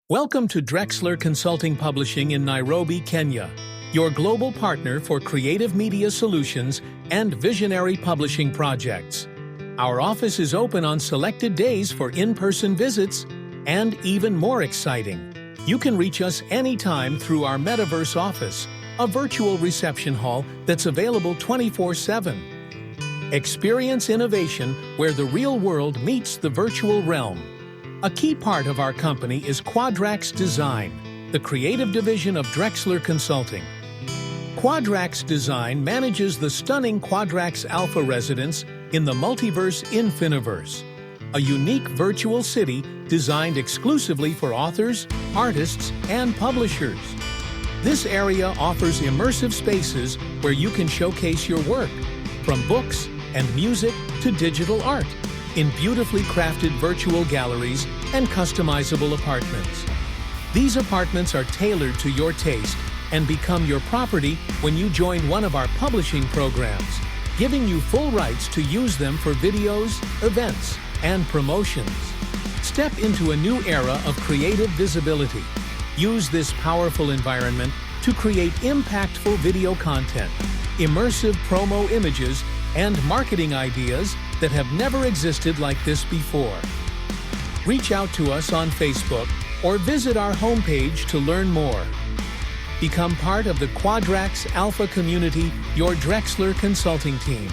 Welcome to Drexler Consulting Publishing in Nairobi, Kenya, your global partner for creative media solutions and visionary publishing projects. Our office is open on selected days for in-person visits, and even more exciting, you can reach us anytime through our Metaverse Office, a virtual reception hall that's available 24/7. Experience innovation where the real world meets the virtual realm. A key part of our company is Quadrax Design, the creative division of Drexler Consulting. Quadrax Design manages the stunning Quadrax Alpha Residence in the Multiverse Infiniverse, a unique virtual city designed exclusively for authors, artists, and publishers. This area offers immersive spaces where you can showcase your work, from books and music to digital art, in beautifully crafted virtual galleries and customizable apartments. These apartments are tailored to your taste and become your property when you join one of our publishing programs, giving you full rights to use them for videos, events, and promotions. Step into a new era of creative visibility. Use this powerful environment to create impactful video content, immersive promo images, and marketing ideas that have never existed like this before. Reach out to us on Facebook or visit our homepage to learn more. Become part of the Quadrax Alpha community, your Drexler Consulting team.